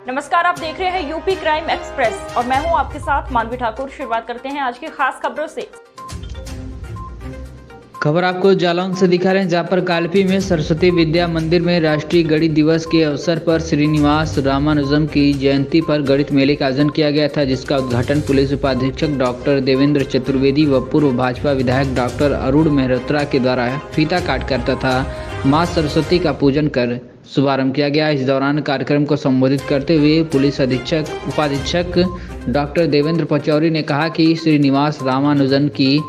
नमस्कार, आप देख रहे हैं यूपी क्राइम एक्सप्रेस और मैं हूं आपके साथ मानवी ठाकुर। शुरुआत करते हैं आज की खास खबरों से। खबर आपको जालौन से दिखा रहे हैं, जहां पर कालपी में सरस्वती विद्या मंदिर में राष्ट्रीय गणित दिवस के अवसर पर श्रीनिवास रामानुजम की जयंती पर गणित मेले का आयोजन किया गया था, जिसका उद्घाटन पुलिस उपाधीक्षक डॉक्टर देवेंद्र चतुर्वेदी व पूर्व भाजपा विधायक डॉक्टर अरुण मेहरोत्रा के द्वारा फीता काट कर तथा मां सरस्वती का पूजन कर शुभारंभ किया गया। इस दौरान कार्यक्रम को संबोधित करते हुए पुलिस उपाधीक्षक डॉक्टर देवेंद्र पचौरी ने कहा कि श्रीनिवास रामानुजन की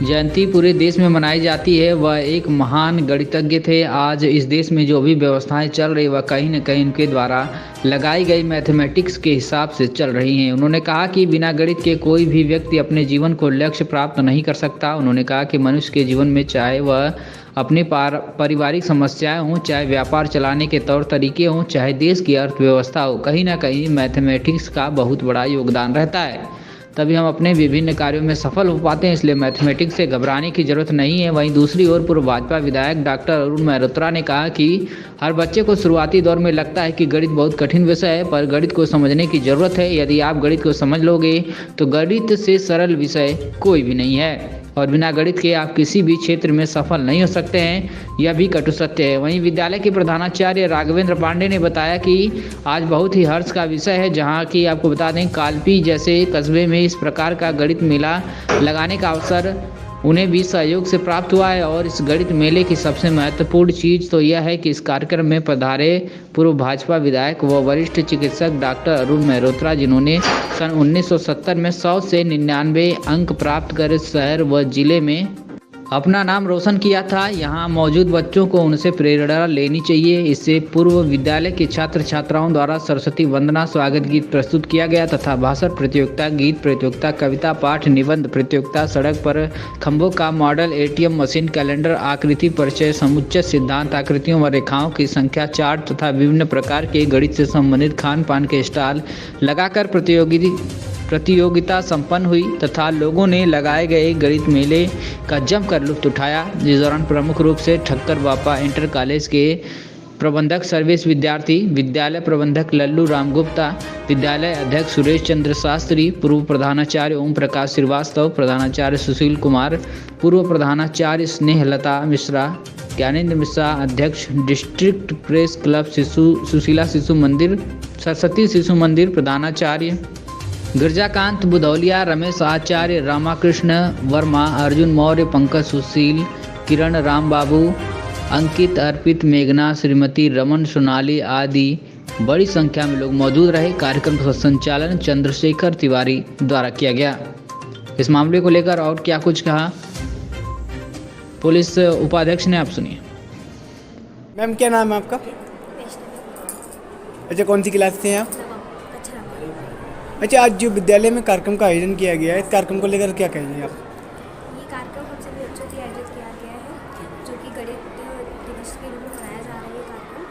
जयंती पूरे देश में मनाई जाती है। वह एक महान गणितज्ञ थे। आज इस देश में जो भी व्यवस्थाएं चल रही वह कहीं न कहीं उनके द्वारा लगाई गई मैथमेटिक्स के हिसाब से चल रही हैं। उन्होंने कहा कि बिना गणित के कोई भी व्यक्ति अपने जीवन को लक्ष्य प्राप्त नहीं कर सकता। उन्होंने कहा कि मनुष्य के जीवन में चाहे वह अपनी पारिवारिक समस्याएं हों, चाहे व्यापार चलाने के तौर तरीके हों, चाहे देश की अर्थव्यवस्था हो, कहीं ना कहीं मैथमेटिक्स का बहुत बड़ा योगदान रहता है। तभी हम अपने विभिन्न कार्यों में सफल हो पाते हैं, इसलिए मैथमेटिक्स से घबराने की जरूरत नहीं है। वहीं दूसरी ओर पूर्व भाजपा विधायक डॉक्टर अरुण मेहरोत्रा ने कहा कि हर बच्चे को शुरुआती दौर में लगता है कि गणित बहुत कठिन विषय है, पर गणित को समझने की जरूरत है। यदि आप गणित को समझ लोगे तो गणित से सरल विषय कोई भी नहीं है और बिना गणित के आप किसी भी क्षेत्र में सफल नहीं हो सकते हैं, यह भी कटु सत्य है। वहीं विद्यालय के प्रधानाचार्य राघवेंद्र पांडे ने बताया कि आज बहुत ही हर्ष का विषय है, जहां कि आपको बता दें कालपी जैसे कस्बे में इस प्रकार का गणित मेला लगाने का अवसर उन्हें भी सहयोग से प्राप्त हुआ है। और इस गणित मेले की सबसे महत्वपूर्ण चीज़ तो यह है कि इस कार्यक्रम में पधारे पूर्व भाजपा विधायक व वरिष्ठ चिकित्सक डॉक्टर अरुण मेहरोत्रा, जिन्होंने सन 1970 में 100 से 99 अंक प्राप्त कर शहर व जिले में अपना नाम रोशन किया था। यहाँ मौजूद बच्चों को उनसे प्रेरणा लेनी चाहिए। इससे पूर्व विद्यालय के छात्र छात्राओं द्वारा सरस्वती वंदना स्वागत गीत प्रस्तुत किया गया तथा भाषण प्रतियोगिता, गीत प्रतियोगिता, कविता पाठ, निबंध प्रतियोगिता, सड़क पर खंभों का मॉडल, एटीएम मशीन, कैलेंडर, आकृति परिचय, समुच्चय सिद्धांत, आकृतियों व रेखाओं की संख्या चार्ट तथा विभिन्न प्रकार के गणित से संबंधित खान पान के स्टॉल लगाकर प्रतियोगिता संपन्न हुई तथा लोगों ने लगाए गए गणित मेले का जमकर लुत्फ उठाया। जिस दौरान प्रमुख रूप से ठक्कर बापा इंटर कॉलेज के प्रबंधक सर्विस विद्यार्थी, विद्यालय प्रबंधक लल्लू राम गुप्ता, विद्यालय अध्यक्ष सुरेश चंद्र शास्त्री, पूर्व प्रधानाचार्य ओम प्रकाश श्रीवास्तव, प्रधानाचार्य सुशील कुमार, पूर्व प्रधानाचार्य स्नेहलता मिश्रा, ज्ञानेंद्र मिश्रा, अध्यक्ष डिस्ट्रिक्ट प्रेस क्लब सुशीला शिशु मंदिर, सरस्वती शिशु मंदिर, प्रधानाचार्य गिरजाकांत बुधौलिया, रमेश आचार्य, रामाकृष्ण वर्मा, अर्जुन मौर्य, पंकज सुशील, किरण राम बाबू, अंकित, अर्पित, मेघना, श्रीमती रमन, सोनाली आदि बड़ी संख्या में लोग मौजूद रहे। कार्यक्रम का संचालन चंद्रशेखर तिवारी द्वारा किया गया। इस मामले को लेकर और क्या कुछ कहा पुलिस उपाध्यक्ष ने, आप सुनिए। मैम, क्या नाम है आपका? अच्छा, कौन सी क्लास से हैं आप? अच्छा, आज जो विद्यालय में कार्यक्रम का आयोजन किया गया है, इस कार्यक्रम को लेकर क्या कहेंगे आप? ये कार्यक्रम हम सभी बच्चों के आयोजित किया गया है, जो कि गणित दिवस के रूप में मनाया जा रहा है ये कार्यक्रम।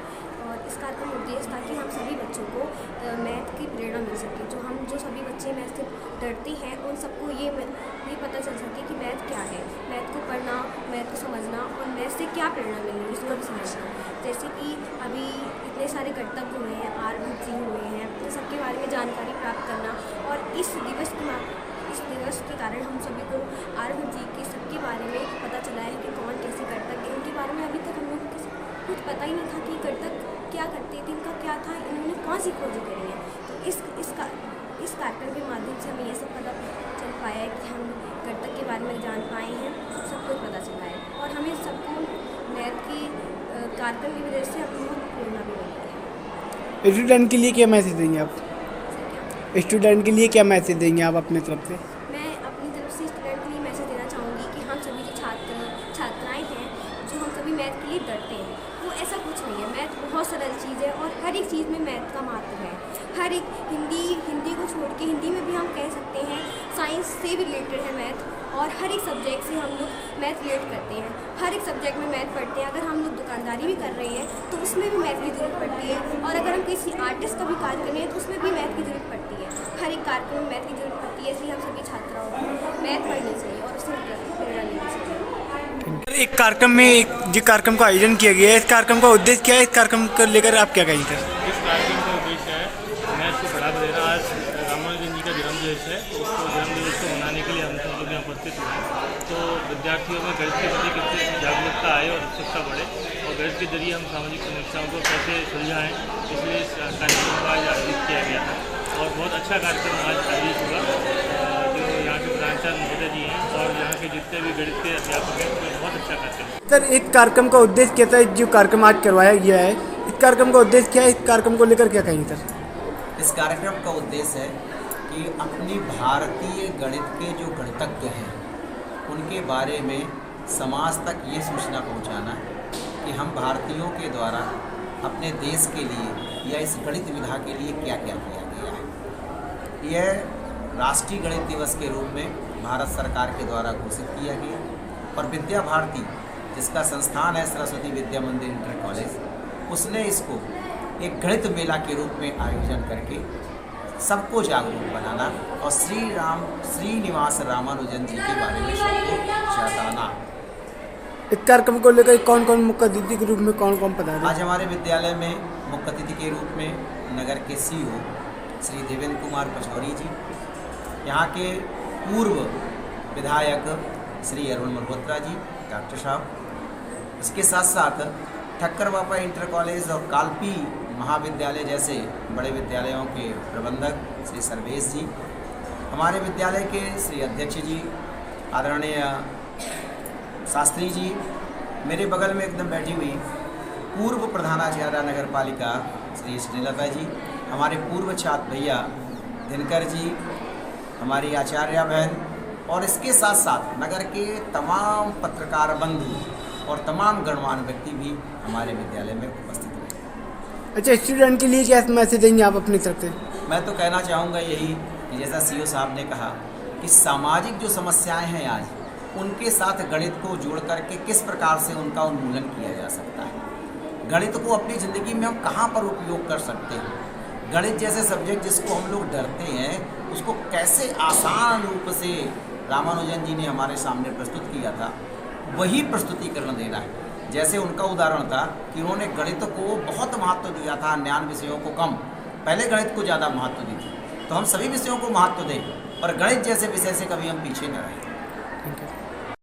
और इस कार्यक्रम का उद्देश्य था कि हम सभी बच्चों को मैथ की प्रेरणा मिल सके। जो सभी बच्चे मैथ से डरते हैं उन सबको ये पता चल सके कि मैथ क्या है, मैथ को पढ़ना, मैथ को समझना और मैथ से क्या प्रेरणा मिल रही है इसको भी समझना। जैसे कि अभी इतने सारे कर्तव्य हुए हैं, आरभूत सिंह हुए हैं, तो सबके बारे में जानकारी प्राप्त करना। और इस दिवस के कारण हम सभी को आरभूत जी के सबके बारे में पता चला है कि कौन कैसे कर्तव्य, इनके बारे में अभी तक हम लोग को कुछ पता ही नहीं था कि कर्तव्य क्या करते थे, इनका क्या था, इन्होंने कहाँ से खोज करी है। तो इस कार्यक्रम के माध्यम से हमें ये सब पता चल पाया है कि हम कर्तव्य के बारे में जान पाए हैं, सब कुछ पता चला है। और हमें सबको मैथ की कार्यक्रम की वजह से हमें प्रेरणा भी मिली है। स्टूडेंट के लिए क्या मैसेज देंगे आप? स्टूडेंट के लिए क्या मैसेज देंगे आप अपने तरफ से? मैं अपनी तरफ से स्टूडेंट के लिए मैसेज देना चाहूँगी कि हम सभी जो छात्राएँ हैं, जो हम सभी मैथ के लिए डरते हैं, वो ऐसा कुछ नहीं है। मैथ बहुत सरल चीज़ है और हर एक चीज़ में मैथ का महत्व है। हर एक हिंदी को छोड़ के, हिंदी में भी हम कह सकते हैं साइंस से भी रिलेटेड है मैथ। और हर एक सब्जेक्ट से हम लोग मैथ रिलेट करते हैं, हर एक सब्जेक्ट में मैथ पढ़ते हैं। अगर हम लोग दुकानदारी भी कर रहे हैं तो उसमें भी मैथ की ज़रूरत पड़ती है। और अगर हम किसी आर्टिस्ट का भी कार्य कर रहे हैं तो उसमें भी मैथ की ज़रूरत पड़ती है। हर एक कार्य में मैथ की ज़रूरत पड़ती है, इसलिए हम सभी छात्राओं को मैथ पढ़नी चाहिए और उससे प्रेरणा लेनी चाहिए। एक कार्यक्रम में जो कार्यक्रम का आयोजन किया गया है, इस कार्यक्रम का उद्देश्य क्या है? इस कार्यक्रम को लेकर आप क्या कहेंगे? इस कार्यक्रम का उद्देश्य है मैथ को बढ़ावा देना। आज रामानुजन जी का जन्मदिवस है, तो उसको जन्मदिवस को मनाने के लिए हम सब लोग यहाँ उपस्थित हुए हैं। तो विद्यार्थियों में गणित के प्रति कितनी जागरूकता आए और उत्सुकता बढ़े, और गणित के जरिए हम सामाजिक समस्याओं को कैसे सुलझाएँ, इसलिए इस कार्यक्रम को आज आयोजित किया गया था। और बहुत अच्छा कार्यक्रम आज आयोजित हुआ। जो यहाँ के प्रधानाचार्य महोदय जी हैं और यहाँ के जितने भी गणित के अध्यापक हैं, तो बहुत अच्छा कार्यक्रम। सर, एक कार्यक्रम का उद्देश्य क्या था? जो कार्यक्रम आज करवाया गया है, इस कार्यक्रम का उद्देश्य क्या है? इस कार्यक्रम को लेकर क्या कहेंगे सर? इस कार्यक्रम का उद्देश्य है कि अपनी भारतीय गणित के जो गणितज्ञ हैं उनके बारे में समाज तक ये सूचना पहुंचाना कि हम भारतीयों के द्वारा अपने देश के लिए या इस गणित विधा के लिए क्या क्या किया गया है। यह राष्ट्रीय गणित दिवस के रूप में भारत सरकार के द्वारा घोषित किया गया, और विद्या भारती जिसका संस्थान है सरस्वती विद्या मंदिर इंटर कॉलेज, उसने इसको एक गणित मेला के रूप में आयोजन करके सबको जागरूक बनाना और श्रीनिवास रामानुजन जी के बारे में सबको बताना। इस कार्यक्रम को लेकर कौन कौन मुख्य अतिथि के रूप में कौन पधारे? आज हमारे विद्यालय में मुख्य अतिथि के रूप में नगर के CEO श्री देवेंद्र कुमार पचौरी जी, यहाँ के पूर्व विधायक श्री अरुण मल्होत्रा जी, डॉक्टर साहब, इसके साथ साथ ठक्कर बापा इंटर कॉलेज और कालपी महाविद्यालय जैसे बड़े विद्यालयों के प्रबंधक श्री सर्वेश जी, हमारे विद्यालय के श्री अध्यक्ष जी आदरणीय शास्त्री जी, मेरे बगल में एकदम बैठी हुई पूर्व प्रधानाचार्य नगर पालिका श्री श्रीलता जी, हमारे पूर्व छात्र भैया दिनकर जी, हमारी आचार्य बहन, और इसके साथ साथ नगर के तमाम पत्रकार बंधु और तमाम गणमान्य व्यक्ति भी हमारे विद्यालय में उपस्थित हुए। अच्छा, स्टूडेंट के लिए क्या मैसेज देंगे आप अपनी तरफ से? मैं तो कहना चाहूँगा यही कि जैसा CEO साहब ने कहा कि सामाजिक जो समस्याएं हैं आज, उनके साथ गणित को जोड़ करके किस प्रकार से उनका उन्मूलन किया जा सकता है। गणित को अपनी ज़िंदगी में हम कहाँ पर उपयोग कर सकते हैं। गणित जैसे सब्जेक्ट जिसको हम लोग डरते हैं, उसको कैसे आसान रूप से रामानुजन जी ने हमारे सामने प्रस्तुत किया था, वही प्रस्तुतिकरण देना है। जैसे उनका उदाहरण था कि उन्होंने गणित को बहुत महत्व दिया था, अन्य विषयों को कम, पहले गणित को ज़्यादा महत्व दी थी। तो हम सभी विषयों को महत्व दें और गणित जैसे विषय से कभी हम पीछे न रहें।